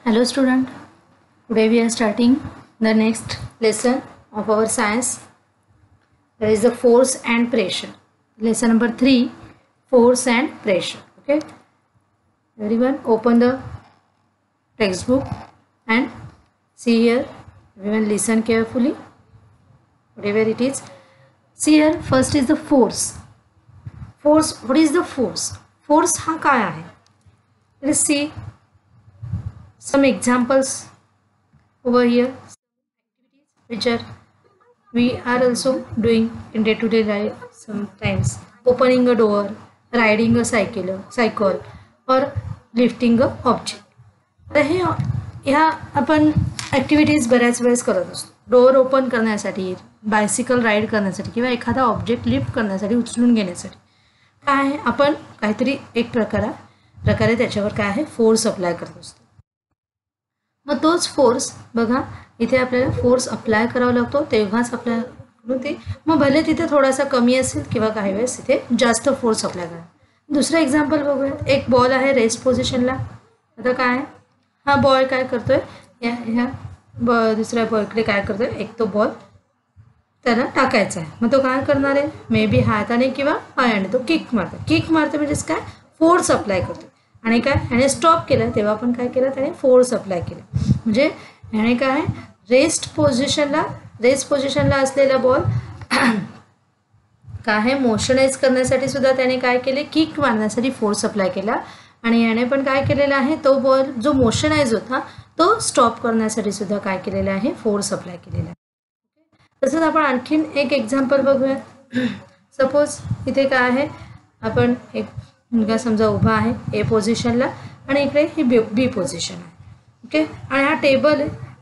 Hello student, today we are starting the next lesson of our science. There is the force and pressure. Lesson number 3, force and pressure. Okay, everyone open the textbook and see here. Everyone listen carefully, whatever it is. See here, first is the force. Force, what is the force? Force हा काय आहे? Let's see some examples over here, which are we are also doing in day-to-day life. Sometimes opening a door, riding a cycle or lifting a object. तर ह्या आपण activities बऱ्याच वेळेस करत असतो. डोअर ओपन करण्यासाठी, बायसिकल राईड करण्यासाठी किंवा एखादा ऑब्जेक्ट लिफ्ट करण्यासाठी, उचलून घेण्यासाठी काय आहे, आपण काहीतरी एक प्रकारे त्याच्यावर काय आहे, फोर्स अप्लाय करत असतो. मग तोच फोर्स बघा इथे आपल्याला फोर्स अप्लाय करावा लागतो, तेव्हाच आपल्याला ते मग भले तिथे थोडासा कमी असेल किंवा काही वेळेस तिथे जास्त फोर्स अप्लाय करा. दुसरं एक्झाम्पल बघूया. एक बॉल आहे रेस्ट पोझिशनला. आता काय आहे, हा बॉल काय करतोय, ह्या दुसऱ्या बॉलकडे काय करतोय, एक तो बॉल त्याला टाकायचा आहे. मग तो काय करणार आहे, मे बी हाताने किंवा पायाने तो किक मारतो म्हणजेच काय, फोर्स अप्लाय करतो. आणि काय, ह्याने स्टॉप केलं तेव्हा पण काय केलं, त्याने फोर्स अप्लाय केला. म्हणजे ह्याने काय, रेस्ट पोझिशनला असलेला बॉल काय आहे, मोशनाइज करण्यासाठी सुद्धा त्याने काय केले, किक मारण्यासाठी फोर्स अप्लाय केला. आणि याने पण काय केलेला आहे, तो बॉल जो मोशनाइज होता तो स्टॉप करण्यासाठी सुद्धा काय केलेला आहे, फोर्स अप्लाय केलेला आहे. तसंच आपण आणखीन एक एक्झाम्पल बघूयात. सपोज इथे काय आहे, आपण एक मुलगा समजा उभा आहे ए पोझिशनला आणि इकडे ही बी पोझिशन आहे. ओके, आणि हा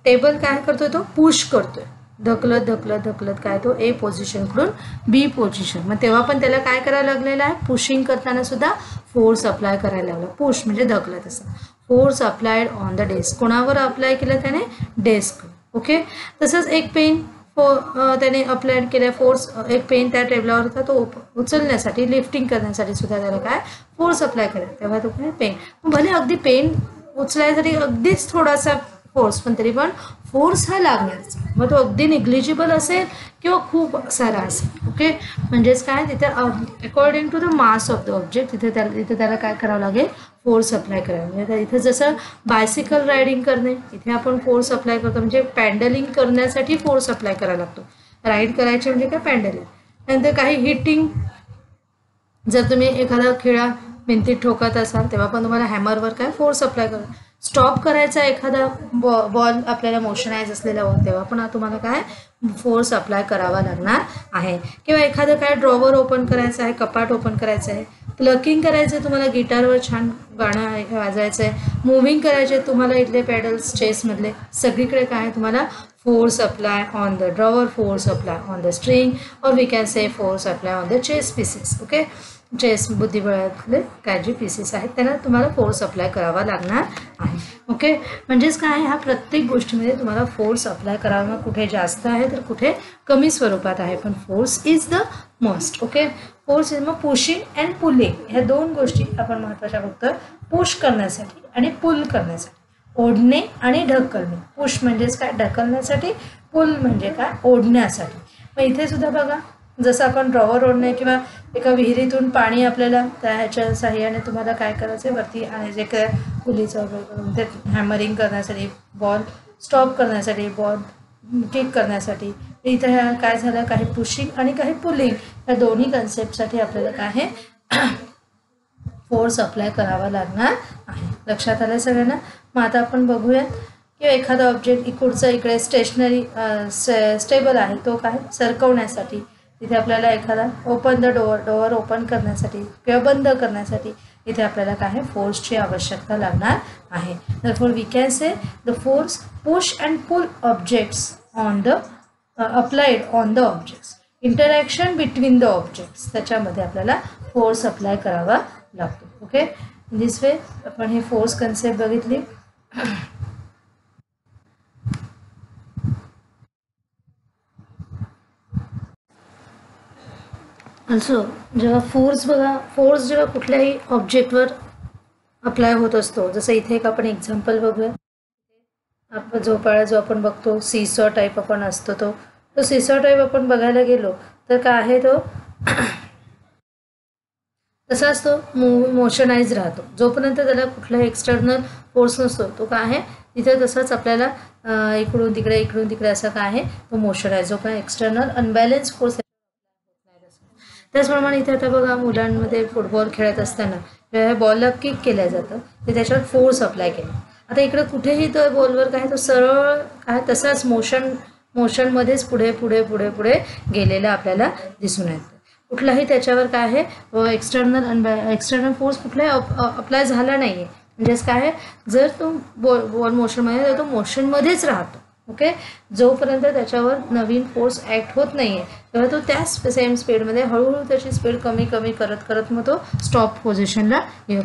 टेबल काय करतोय, तो पुश करतोय, ढकलत काय, तो ए पोझिशनकडून बी पोझिशन. मग तेव्हा पण त्याला काय करायला लागलेलं आहे, पुशिंग करताना सुद्धा फोर्स अप्लाय करायला लागला. पुश म्हणजे ढकलत असं. Force applied on the desk. कोणावर अप्लाय केलं त्याने, डेस्क. ओके, तसंच एक पेन त्याने अप्लाइड केल्या फोर्स. एक पेन त्या टेबलावर होता, तो उचलण्यासाठी, लिफ्टिंग करण्यासाठी सुद्धा त्याला काय, फोर्स अप्लाय केला. तेव्हा तो काय, पेन. भले अगदी पेन उचलायसाठी अगदीच थोडासा फोर्स, पण तरी पण फोर्स हा लागणारच. मग तो अगदी निग्लिजिबल असेल किंवा खूप सारा असेल. ओके, म्हणजेच काय, तिथे according to the mass of the object तिथे त्याला काय करावं लागेल, फोर्स अप्लाय करावं. म्हणजे इथे जसं बायसिकल रायडिंग करणे, इथे आपण फोर्स अप्लाय करतो. म्हणजे पॅन्डलिंग करण्यासाठी फोर्स अप्लाय करायला लागतो. राईड करायचे म्हणजे काय, पॅन्डलिंग. नंतर काही हिटिंग, जर तुम्ही एखादा खिळा भिंतीत ठोकत असाल तेव्हा पण तुम्हाला हॅमरवर काय, फोर्स अप्लाय करा. स्टॉप करायचा एखादा बॉल आपल्याला मोशनाइज असलेला बॉल, तेव्हा पण तुम्हाला काय, फोर्स अप्लाय करावा लागणार आहे. किंवा एखादं काय, ड्रॉवर ओपन करायचं आहे, कपाट ओपन करायचं आहे, प्लकिंग करायचं आहे, तुम्हाला गिटारवर छान गाणं वाजवायचं आहे, मूव्हिंग करायचे तुम्हाला, इथले पेडल्स चेसमधले सगळीकडे काय, तुम्हाला force apply on the drawer, force apply on the string, or we can say force apply on the chess pieces. Okay, chess बुद्धिबळातले काय जे पीसेस आहेत त्यांना तुम्हाला फोर्स अप्लाय करावा लागणार आहे. ओके, म्हणजेच काय, ह्या प्रत्येक गोष्टीमध्ये तुम्हाला फोर्स अप्लाय करावा. कुठे जास्त आहे तर कुठे कमी स्वरूपात आहे, पण force is the must. Okay, force is. मग पुशिंग अँड पुलिंग ह्या दोन गोष्टी आपण महत्त्वाच्या बघतोय. पुश करण्यासाठी आणि पुल करण्यासाठी. ओढणे आणि ढकलणे. पुश म्हणजेच काय, ढकलण्यासाठी. पुल म्हणजे काय, ओढण्यासाठी. मग इथे सुद्धा बघा, जसं आपण ड्रॉवर ओढणे किंवा एका विहिरीतून पाणी आपल्याला त्या ह्याच्या साह्याने तुम्हाला काय करायचं आहे, वरती आणि जे काय पुलीचं ते हॅमरिंग करण्यासाठी, बॉल स्टॉप करण्यासाठी, बॉल किक करण्यासाठी. इथं काय झालं, काही पुशिंग आणि काही पुलिंग या दोन्ही कन्सेप्टसाठी आपल्याला काय आहे, फोर्स अप्लाय करावा लागणार आहे. लक्षात आलं सगळ्यांना. मग आता आपण बघूयात की एखादा ऑब्जेक्ट इकडचा इकडे स्टेबल आहे, तो काय, सरकवण्यासाठी तिथे आपल्याला एखादा ओपन द डोअर ओपन करण्यासाठी किंवा बंद करण्यासाठी इथे आपल्याला काय, फोर्सची आवश्यकता लागणार आहे. therefore we can say the force push and pull objects on the applied on the objects, interaction between the objects, त्याच्यामध्ये आपल्याला फोर्स अप्लाय करावा लागतो. ओके, दिस वे आपण ही फोर्स कन्सेप्ट बघितली. ऑल्सो जेव्हा फोर्स जेव्हा कुठल्याही ऑब्जेक्टवर अप्लाय होत असतो, जसं इथे एक आपण एक्झाम्पल बघूया. आपण जो आपण बघतो सीसॉ टाईप आपण असतो तो सीसॉ टाईप आपण बघायला गेलो तर काय आहे तो तसाच तो मोशनाइज राहतो. जोपर्यंत त्याला कुठलाही एक्सटर्नल फोर्स नसतो तो काय आहे तिथे तसंच आपल्याला इकडून तिकडे असं काय आहे तो मोशनाइज. जो काय एक्सटर्नल अनबॅलन्स फोर्स त्याचप्रमाणे इथे आता बघा मुलांमध्ये फुटबॉल खेळत असताना बॉलला किक केलं जातं ते त्याच्यावर फोर्स अप्लाय केला. आता इकडे कुठेही तो बॉलवर काय तो सरळ काय तसाच मोशनमध्येच पुढे गेलेला आपल्याला दिसून येतं. कुठलाही त्याच्यावर काय आहे एक्सटर्नल फोर्स कुठलाही अप्लाय झाला नाही आहे. म्हणजेच काय आहे जर तो बॉल मोशनमध्ये तर तो मोशनमध्येच राहतो. ओके, जोपर्यंत त्याच्यावर नवीन फोर्स ॲक्ट होत नाही आहे तेव्हा तो त्याच सेम स्पीडमध्ये हळूहळू त्याची स्पीड कमी करत मग तो स्टॉप पोझिशनला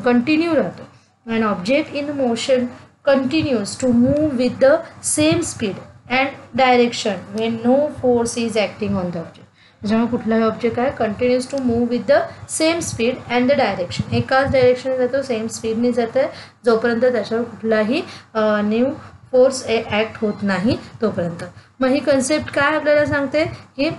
कंटिन्यू राहतो. And object in motion continues to move with the same speed and direction when no force is acting on the object. त्याच्यामुळे कुठलाही ऑब्जेक्ट आहे continues to move with the same speed and the direction. एकाच direction जातो same स्पीडने जातं आहे जोपर्यंत त्याच्यावर कुठलाही न्यू फोर्स ॲक्ट होत नाही तोपर्यंत. मग ही कन्सेप्ट काय आपल्याला सांगते की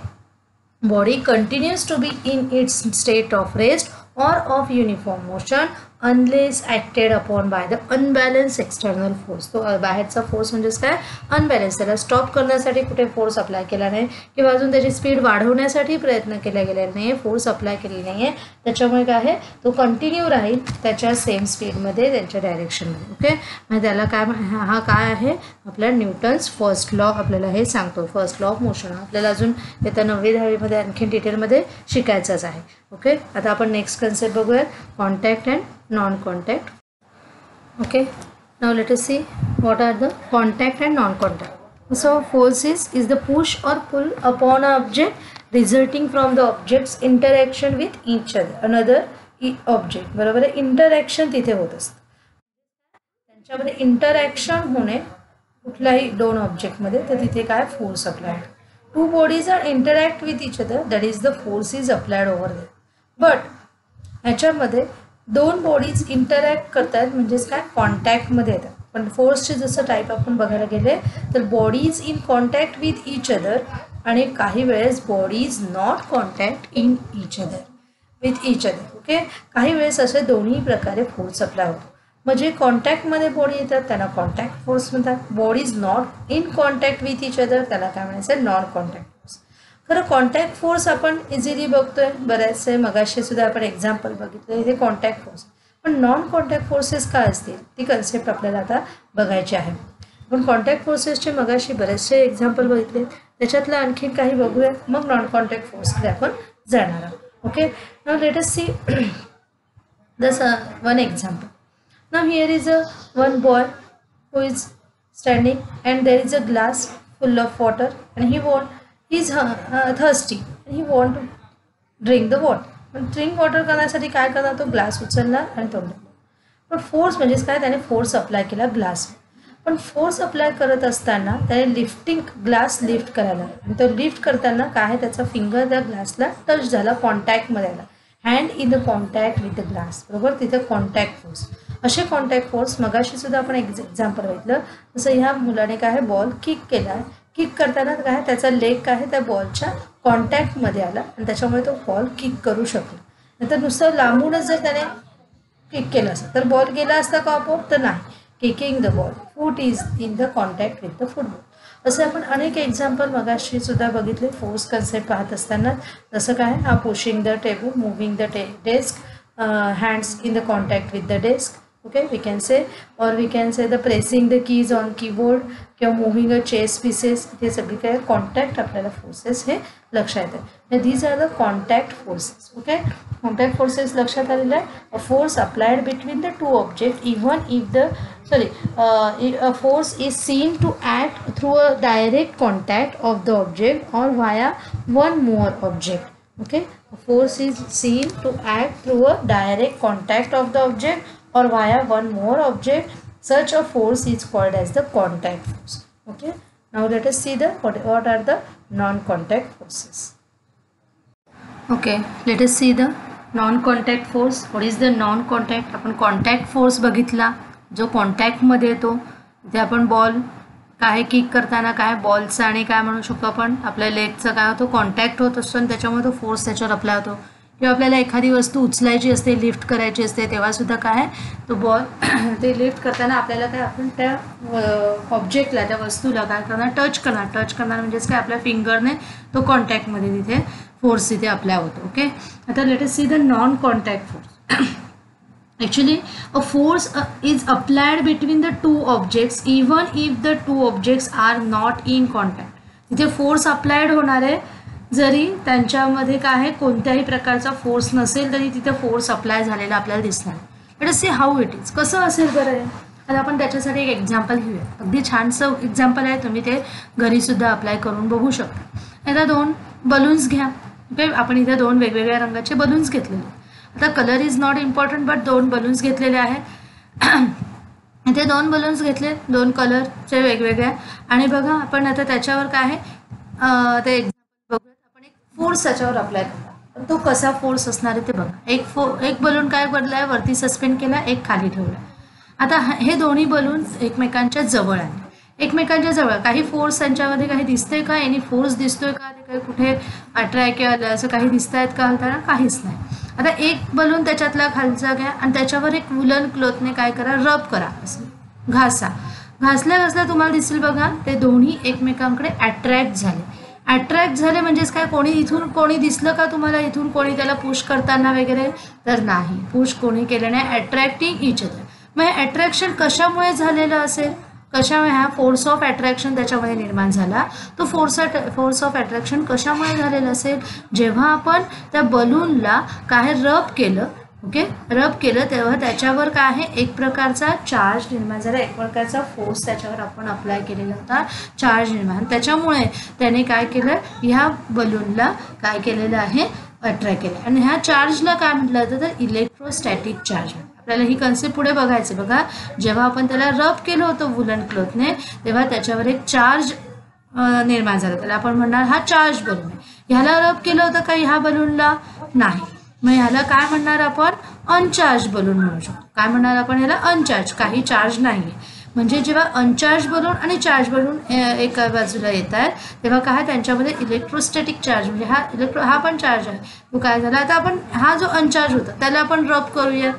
body continues to be in its state of rest or of uniform motion unless acted upon by the unbalanced external force. तो बाहेरचा फोर्स म्हणजेच काय अनबॅलन्स. त्याला स्टॉप करण्यासाठी कुठे फोर्स अप्लाय केला नाही किंवा अजून त्याची स्पीड वाढवण्यासाठी प्रयत्न केला गेलेला नाही आहे, फोर्स अप्लाय केलेली नाही आहे. त्याच्यामुळे काय आहे तो कंटिन्यू राहील त्याच्या सेम स्पीडमध्ये त्यांच्या डायरेक्शनमध्ये. ओके, म्हणजे त्याला काय हा काय आहे आपल्या न्यूटन्स फर्स्ट लॉ आपल्याला हे सांगतो. फर्स्ट लॉ ऑफ मोशन आपल्याला अजून येत्या 9वी-10वीमध्ये आणखी डिटेलमध्ये शिकायचंच आहे. ओके, आता आपण नेक्स्ट concept बघूया contact and non contact. Okay, now let us see what are the contact and non contact. So forces is the push or pull upon a object resulting from the objects interaction with each another object. बरोबर आहे, interaction तिथे होत असतं. त्यांच्यामध्ये interaction होणे कुठल्याही दोन ऑब्जेक्टमध्ये तर तिथे काय force apply. Two bodies are interact with each other that is the force is applied over there. But ह्याच्यामध्ये दोन बॉडीज इंटरॅक्ट करतात म्हणजेच काय कॉन्टॅक्टमध्ये येतात. पण फोर्सचे जसं टाईप आपण बघायला गेले तर bodies in contact with each other आणि काही वेळेस bodies not contact in each other with each other. Okay, काही वेळेस असे दोन्ही प्रकारे फोर्स अप्लाय होतो. म्हणजे कॉन्टॅक्टमध्ये बॉडी येतात त्याला कॉन्टॅक्ट फोर्स म्हणतात. Bodies not in contact with each other त्याला काय म्हणायचं नॉन कॉन्टॅक्ट फोर्स. खरं कॉन्टॅक्ट फोर्स आपण इझिली बघतोय बऱ्याचसे मगाशी सुद्धा आपण एक्झाम्पल बघितलं हे कॉन्टॅक्ट फोर्स. पण नॉन कॉन्टॅक्ट फोर्सेस काय असतील ती कन्सेप्ट आपल्याला आता बघायची आहे. पण कॉन्टॅक्ट फोर्सेसचे मगाशी बरेचसे एक्झाम्पल बघितले त्याच्यातलं आणखी काही बघूया मग नॉन कॉन्टॅक्ट फोर्सकडे आपण जाणार आहोत. Okay, now let us see this one example. Now here is a one boy who is standing and there is a glass full of water and he is thirsty and he want to drink the water. पण drink water करण्यासाठी काय करणार तो glass उचलला आणि तोंडात. पण force म्हणजेच काय त्याने फोर्स अप्लाय केला ग्लास. पण फोर्स अप्लाय करत असताना त्याने ग्लास लिफ्ट करायला आणि तो लिफ्ट करताना काय त्याचा फिंगर त्या ग्लासला टच झाला कॉन्टॅक्टमध्ये आला. Hand in the contact with the glass. बरोबर, तिथे कॉन्टॅक्ट फोर्स. असे कॉन्टॅक्ट फोर्स मगाशी सुद्धा आपण एक्झाम्पल घेतलं तसं ह्या मुलाने काय बॉल किक केला. किक करताना काय त्याचा लेग काय आहे त्या बॉलच्या कॉन्टॅक्टमध्ये आला आणि त्याच्यामुळे तो बॉल किक करू शकला. नंतर नुसतं लांबूनच जर त्याने किक केलं असतं तर बॉल गेला असता का आपोआप तर नाही. Kicking the ball foot is in the contact with the football. असं आपण अनेक एक्झाम्पल मगाशी सुद्धा बघितले फोर्स कन्सेप्ट पाहत असताना. जसं काय हा pushing the table, moving the desk, hands in the contact with the desk. Okay, we can say the pressing the keys on keyboard किंवा moving a chess pieces. हे सगळी काय कॉन्टॅक्ट आपल्याला फोर्सेस हे लक्षात येते. these are the contact forces. Okay, contact forces लक्षात आलेलं आहे. a force applied between the two objects even if a force is seen to act through a direct contact of the object or via one more object. Okay, a force is seen to act through a direct contact of the object or via one more object. Such a force is called as the contact force. Okay, now let us see what are the non-contact forces. Okay, let us see the non-contact force. What is the non-contact? आपण contact force बघितला जो कॉन्टॅक्टमध्ये येतो. इथे आपण ball काय kick करताना काय बॉलचा आणि काय म्हणू शकतो आपण आपल्या लेगचा काय होतो कॉन्टॅक्ट होत असतो आणि त्याच्यामुळे तो फोर्स त्याच्यावर अप्लाय होतो. किंवा आपल्याला एखादी वस्तू उचलायची असते, लिफ्ट करायची असते, तेव्हा सुद्धा काय तो बॉल ते लिफ्ट करताना आपल्याला काय आपण त्या ऑब्जेक्टला त्या वस्तूला काय करणार टच करणार म्हणजेच काय आपल्या फिंगरने तो कॉन्टॅक्टमध्ये तिथे फोर्स तिथे अप्लाय होतो. ओके, आता late us see the non contact force. Actually, a force is applied between the two objects even if the two objects are not in contact. तिथे फोर्स अप्लाइड होणार आहे जरी त्यांच्यामध्ये काय आहे कोणत्याही प्रकारचा फोर्स नसेल तरी तिथे फोर्स अप्लाय झालेला आपल्याला दिसणार. Let us see how it is. कसं असेल बरं. आता आपण त्याच्यासाठी एक एक्झाम्पल घेऊया. अगदी छानसं एक्झाम्पल आहे, तुम्ही ते घरी सुद्धा अप्लाय करून बघू शकता. आता 2 बलून्स घ्या. ओके, आपण इथे 2 वेगवेगळ्या रंगाचे बलून्स घेतलेले. आता colour is not important but 2 balloons घेतलेले आहेत. इथे 2 बलून्स घेतले 2 कलरचे वेगवेगळे आणि बघा आपण आता त्याच्यावर काय आहे ते एक्झाम्पल बघूयात. आपण एक फोर्स त्याच्यावर अप्लाय करतो. तो कसा फोर्स असणार आहे ते बघा. एक बलून काय बदलाय वरती सस्पेंड केला, एक खाली ठेवला. आता हे दोन्ही बलून एकमेकांच्या जवळ आले. एकमेकांच्या जवळ काही फोर्स त्यांच्यामध्ये काही दिसतंय का, एनी फोर्स दिसतोय का, ते काही कुठे अट्रॅक्ट किंवा असं काही दिसत आहेत का हलताना, काहीच नाही. आता एक बलून त्याच्यातला खालचा घ्या आणि त्याच्यावर एक वुलन क्लॉथने काय करा रब करा, असं घासा. घासल्या तुम्हाला दिसेल बघा ते दोन्ही एकमेकांकडे अट्रॅक्ट झाले. अट्रॅक्ट झाले म्हणजेच काय कोणी इथून कोणी दिसलं का तुम्हाला इथून कोणी त्याला पुश करताना वगैरे, तर नाही, पुश कोणी केलं नाही. Attracting each other. मग हे अट्रॅक्शन कशामुळे झालेलं असेल, कशामुळे हा फोर्स ऑफ अट्रॅक्शन त्याच्यामध्ये निर्माण झाला. तो फोर्स ऑफ अट्रॅक्शन कशामुळे झालेलं असेल, जेव्हा आपण त्या बलूनला काय रब केलं. ओके, रब केलं तेव्हा त्याच्यावर काय आहे एक प्रकारचा चार्ज निर्माण झाला, एक प्रकारचा फोर्स त्याच्यावर आपण अप्लाय केलेला होता, चार्ज निर्माण. त्याच्यामुळे त्याने काय केलं, ह्या बलूनला काय केलेलं आहे अट्रॅक्ट केलं. आणि ह्या चार्जला काय म्हटलं जातं तर इलेक्ट्रोस्टॅटिक चार्ज. आपल्याला ही कन्सेप्ट पुढे बघायचं. बघा जेव्हा आपण त्याला रब केलं होतं वुलन क्लॉथने तेव्हा त्याच्यावर एक चार्ज निर्माण झाला, त्याला आपण म्हणणार हा चार्ज बलून आहे. ह्याला रब केलं होतं का ह्या बलूनला, नाही. मग ह्याला काय म्हणणार आपण अनचार्ज बलून म्हणू शकतो. काय म्हणणार आपण ह्याला अनचार्ज, काही चार्ज नाही. म्हणजे जेव्हा अनचार्ज बलून आणि चार्ज बलून एका बाजूला येत आहेत तेव्हा काय त्यांच्यामध्ये इलेक्ट्रोस्टॅटिक चार्ज म्हणजे हा पण चार्ज आहे तो काय झाला. आता आपण हा जो अनचार्ज होता त्याला आपण रब करूया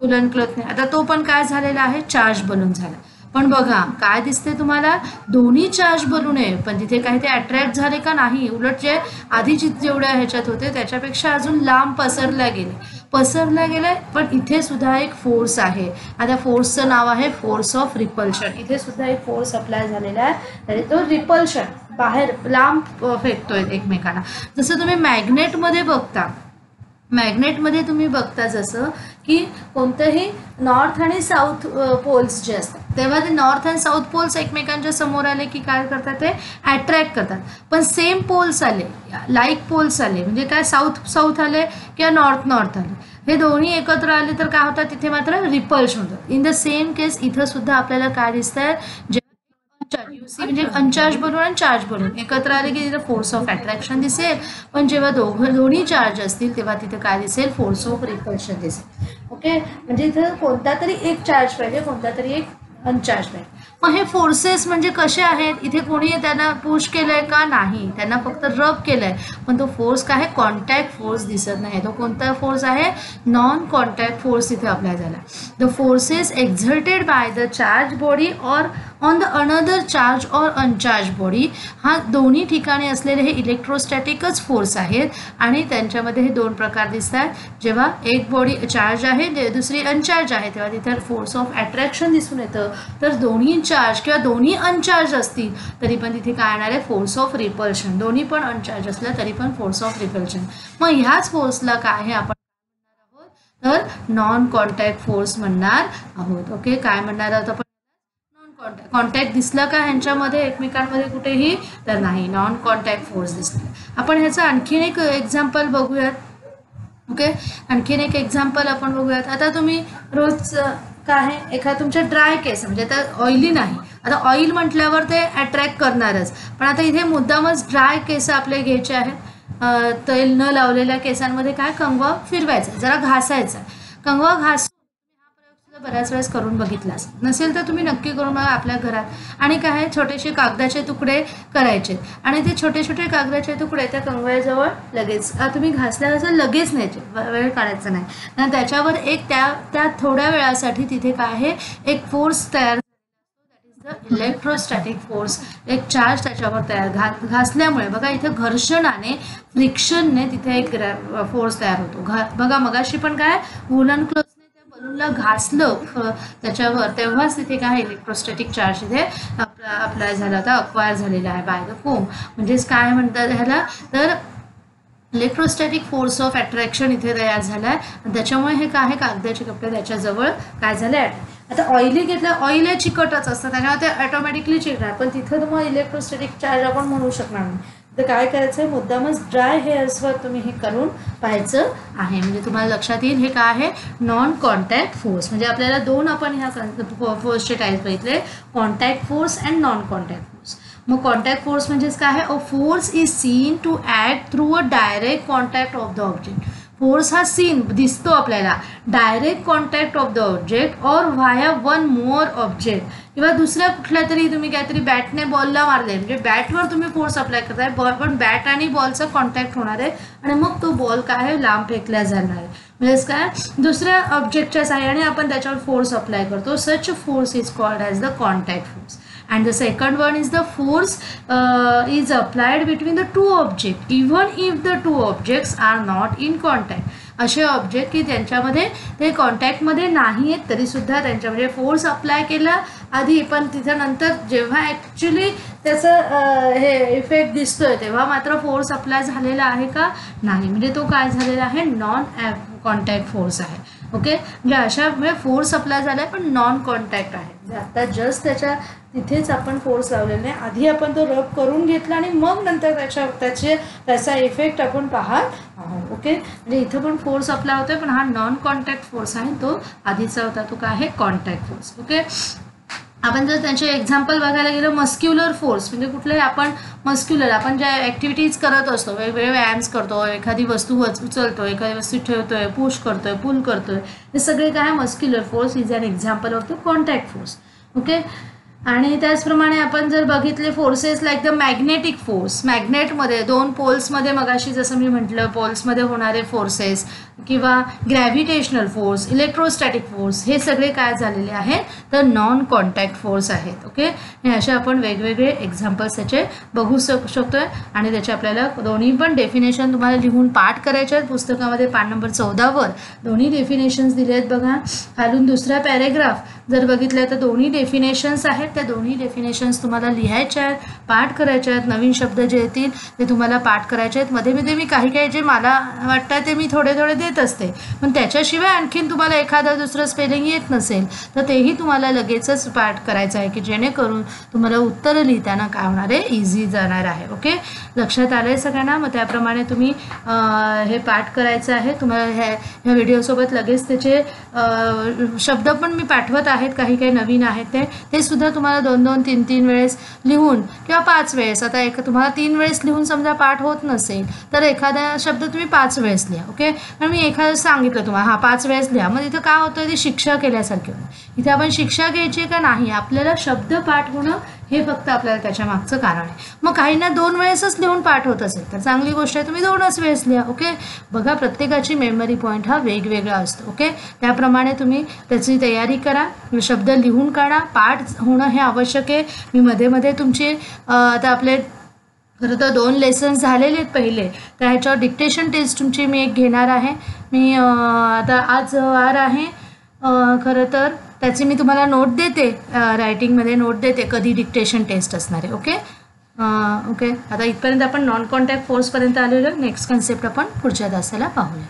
वुलन क्लॉथने. आता तो पण काय झालेला आहे चार्ज बलून झाला. पण बघा काय दिसते तुम्हाला दोन्ही चार्ज बलून आहे पण तिथे काही ते अट्रॅक्ट झाले का नाही, उलट जे आधी जेवढ्या ह्याच्यात होते त्याच्यापेक्षा अजून लांब पसरल्या गेले. पण इथे सुद्धा एक फोर्स आहे. आता फोर्सचं नाव आहे फोर्स ऑफ रिपल्शन. इथे सुद्धा एक फोर्स अप्लाय झालेला आहे, तो रिपल्शन, बाहेर लांब फेकतोय एकमेकांना. जसं तुम्ही मॅग्नेटमध्ये बघता जसं की कोणतंही नॉर्थ आणि साऊथ पोल्स जे असतात तेव्हा ते नॉर्थ आणि साऊथ पोल्स एकमेकांच्या समोर आले की काय करतात ते अट्रॅक्ट करतात. पण सेम पोल्स आले, लाईक पोल्स आले म्हणजे काय साऊथ आले किंवा नॉर्थ आले, हे दोन्ही एकत्र आले तर काय होतात तिथे मात्र रिपल्शन होतं. इन द सेम केस इथं सुद्धा आपल्याला काय दिसतंय म्हणजे अनचार्ज बलून आणि चार्ज बलून एकत्र आले की तिथे फोर्स ऑफ अट्रॅक्शन दिसेल. पण जेव्हा दोन्ही चार्ज असतील तेव्हा तिथे काय दिसेल फोर्स ऑफ रिपल्शन दिसेल. ओके, म्हणजे इथं कोणता तरी एक चार्ज पाहिजे, कोणता तरी एक अनचार्ज पाहिजे. मग हे फोर्सेस म्हणजे कसे आहेत, इथे कोणी त्यांना पुश केलंय का, नाही, त्यांना फक्त रब केलंय. पण तो फोर्स काय आहे कॉन्टॅक्ट फोर्स दिसत नाही. तो कोणता फोर्स आहे नॉन कॉन्टॅक्ट फोर्स इथे अप्लाय झाला. The forces exerted by the charge body और ऑन द अनदर चार्ज और अनचार्ज बॉडी, हा दोन्ही ठिकाणी असलेले हे इलेक्ट्रोस्टॅटिकच फोर्स आहेत. आणि त्यांच्यामध्ये हे 2 प्रकार दिसतात. जेव्हा एक बॉडी चार्ज आहे दुसरी अनचार्ज आहे तेव्हा तिथे फोर्स ऑफ अट्रॅक्शन दिसून येतं. तर दोन्ही चार्ज किंवा दोन्ही अनचार्ज असतील तरी पण तिथे काय येणार आहे फोर्स ऑफ रिपल्शन. दोन्ही पण अनचार्ज असलं तरी पण फोर्स ऑफ रिपल्शन. मग ह्याच फोर्सला काय आहे आपण म्हणणार आहोत तर नॉन कॉन्टॅक्ट फोर्स म्हणणार आहोत. ओके, काय म्हणणार आहोत आपण कॉन्टॅक्ट दिसला का ह्यांच्यामध्ये एकमेकांमध्ये कुठेही, तर नाही, नॉन कॉन्टॅक्ट फोर्स दिसला. आपण ह्याचं आणखीन एक एक्झाम्पल बघूयात. ओके, आणखीन एक एक्झाम्पल आपण बघूयात. आता तुम्ही रोज काय आहे एखादा तुमच्या ड्राय केस म्हणजे आता ऑइली नाही, आता ऑइल म्हटल्यावर ते अट्रॅक्ट करणारच. पण आता इथे मुद्दामच ड्राय केस आपले घ्यायचे आहेत. तेल न लावलेल्या केसांमध्ये काय कंगवा फिरवायचा, जरा घासायचा. कंगवा घासून बऱ्याच वेळेस करून बघितलास नसेल तर तुम्ही नक्की करून बघा आपल्या घरात। आणि काय छोटेसे कागदाचे तुकडे करायचे आणि ते छोटे छोटे कागदाचे तुकडे त्या कंगव्याजवळ लगेच तुम्ही घासल्यावर लगेच न्यायचे, वेळ काढायचा नाही, आणि त्याच्यावर एक त्या थोड्या वेळासाठी तिथे काय आहे एक फोर्स तयार, इलेक्ट्रोस्टॅटिक फोर्स, एक चार्ज त्याच्यावर तयार घासल्यामुळे बघा इथे घर्षणाने फ्रिक्शनने तिथे एक फोर्स तयार होतो। बघा मगाशी पण काय वुलन क्लोथने त्या बलूनला घासलं त्याच्यावर तेव्हाच तिथे काय इलेक्ट्रोस्टॅटिक चार्ज इथे अप्लाय झाला होता, अक्वायर झालेला आहे बाय द फोम। म्हणजेच काय म्हणतात ह्याला तर इलेक्ट्रोस्टॅटिक फोर्स ऑफ अट्रॅक्शन इथे तयार झाला आहे, त्याच्यामुळे हे काय कागदाचे कपडे त्याच्याजवळ काय झाले। आता ऑइली घेतलं, ऑइल हे चिकटच असतं त्याच्यामुळे ते ऑटोमॅटिकली चिकटणार, पण तिथं तुम्हाला इलेक्ट्रोस्टॅटिक चार्ज आपण म्हणू शकणार नाही। तर काय करायचं आहे मुद्दामच ड्राय हेअर्सवर तुम्ही हे करून पाहायचं आहे, म्हणजे तुम्हाला लक्षात येईल हे काय आहे नॉन कॉन्टॅक्ट फोर्स। म्हणजे आपल्याला दोन आपण ह्या फोर्सचे टाईप बघितले, contact force and non contact force. मग कॉन्टॅक्ट फोर्स म्हणजेच काय आहे, a force is seen to act through a direct contact of the object. Force हा सीन दिसतो आपल्याला, direct contact of the object और व्हाया वन मोर ऑब्जेक्ट, किंवा दुसऱ्या कुठल्या तरी तुम्ही काहीतरी बॅटने बॉलला मारले म्हणजे बॅटवर तुम्ही फोर्स अप्लाय करताय, पण बॅट आणि बॉलचा कॉन्टॅक्ट होणार आहे आणि मग तो बॉल काय आहे लांब फेकला जाणार आहे, म्हणजेच काय दुसऱ्या ऑब्जेक्टच्या साहाय्याने आपण त्याच्यावर फोर्स अप्लाय करतो। Such force is called as the contact force. And the second one is the force is applied between the two objects even if the two objects are not in contact। असे object की त्यांच्यामध्ये ते कॉन्टॅक्टमध्ये नाही आहेत तरी सुद्धा त्यांच्यामध्ये फोर्स अप्लाय केला आधी, पण तिथं नंतर जेव्हा ॲक्च्युली त्याचं हे इफेक्ट दिसतोय तेव्हा मात्र फोर्स अप्लाय झालेला आहे का नाही, म्हणजे तो काय झालेला आहे नॉन कॉन्टॅक्ट फोर्स आहे। ओके, म्हणजे अशामुळे फोर्स अप्लाय झाला आहे पण नॉन कॉन्टॅक्ट आहे। आता जस्ट त्याच्या तिथेच आपण फोर्स लावलेला नाही, आधी आपण तो रब करून घेतला आणि मग नंतर त्याचा इफेक्ट आपण पाहत आहोत। ओके, म्हणजे इथं पण फोर्स अप्लाय होतोय पण हा नॉन कॉन्टॅक्ट फोर्स आहे, तो आधीचा होता तो काय आहे कॉन्टॅक्ट फोर्स। ओके, आपण जर त्यांचे एक्झाम्पल बघायला गेलो मस्क्युलर फोर्स म्हणजे कुठले आपण मस्क्युलर आपण ज्या ॲक्टिव्हिटीज करत असतो, वेगवेगळे व्यायाम्स करतो, एखादी वस्तू उचलतो, एखादी वस्तू ठेवतोय, पुश करतोय, पुल करतोय, हे सगळे काय muscular force is an example of the contact force. Okay, आणि त्याचप्रमाणे आपण जर बघितले forces like the magnetic force, मॅग्नेटमध्ये दोन पोल्समध्ये मगाशी जसं मी म्हटलं पोल्समध्ये होणारे फोर्सेस किंवा ग्रॅव्हिटेशनल फोर्स, इलेक्ट्रोस्टॅटिक फोर्स, हे सगळे काय झालेले आहेत तर नॉन कॉन्टॅक्ट फोर्स आहेत। ओके, हे असे आपण वेगवेगळे एक्झाम्पल्स त्याचे बघू शकतोय आणि त्याचे आपल्याला दोन्ही पण डेफिनेशन तुम्हाला लिहून पाठ करायचे आहेत। पुस्तकामध्ये पान नंबर 14वर दोन्ही डेफिनेशन्स दिले आहेत बघा, खालून दुसरा पॅरेग्राफ जर बघितलं तर दोन्ही डेफिनेशन्स आहेत, त्या दोन्ही डेफिनेशन्स तुम्हाला लिहायच्या आहेत, पाठ करायच्या आहेत, नवीन शब्द जे येतील ते तुम्हाला पाठ करायचे आहेत। मध्ये मध्ये मी काही जे मला वाटतं ते मी थोडे देत असते, पण त्याच्याशिवाय आणखीन तुम्हाला एखादं दुसरं स्पेलिंग येत नसेल तर तेही तुम्हाला लगेचच पाठ करायचं आहे की जेणेकरून तुम्हाला उत्तर लिहिताना काय होणार आहे इझी जाणार आहे। ओके, लक्षात आलं आहे सगळ्यांना? मग त्याप्रमाणे तुम्ही हे पाठ करायचं आहे। तुम्हाला ह्या व्हिडिओसोबत लगेच त्याचे शब्द पण मी पाठवत आहेत, काही नवीन आहेत ते सुद्धा तुम्हाला 2-2, 3-3 वेळेस लिहून किंवा 5 वेळेस, आता तुम्हाला 3 वेळेस लिहून समजा पाठ होत नसेल तर एखादा शब्द तुम्ही 5 वेळेस लिहा। ओके, पण मी एखादं सांगितलं तुम्हाला 5 वेळेस लिहा, मग इथं काय होतं ते शिक्षा केल्यासारखे होतं। इथे आपण शिक्षा घ्यायची का नाही, आपल्याला शब्द पाठ होणं हे फक्त आपल्याला त्याच्या मागचं कारण आहे। मग काहींना 2 वेळेसच लिहून पाठ होत असेल तर चांगली गोष्ट आहे, तुम्ही 2च वेळेस लिहा। ओके, बघा प्रत्येकाची मेमरी पॉईंट हा वेगवेगळा असतो। ओके, त्याप्रमाणे तुम्ही त्याची तयारी करा, शब्द लिहून काढा, पाठ होणं हे आवश्यक आहे। मी मध्ये तुमचे आता आपले खरं तर 2 लेसन्स झालेले आहेत पहिले, तर ह्याच्यावर डिक्टेशन टेस्ट तुमची मी एक घेणार आहे। मी आता आज वार आहे खरं तर त्याची मी तुम्हाला नोट देते, रायटिंगमध्ये नोट देते कधी डिक्टेशन टेस्ट असणार आहे। ओके, ओके, आता इथपर्यंत आपण नॉन कॉन्टॅक्ट फोर्सपर्यंत आलेलो, नेक्स्ट कन्सेप्ट आपण पुढच्या तासाला पाहूया।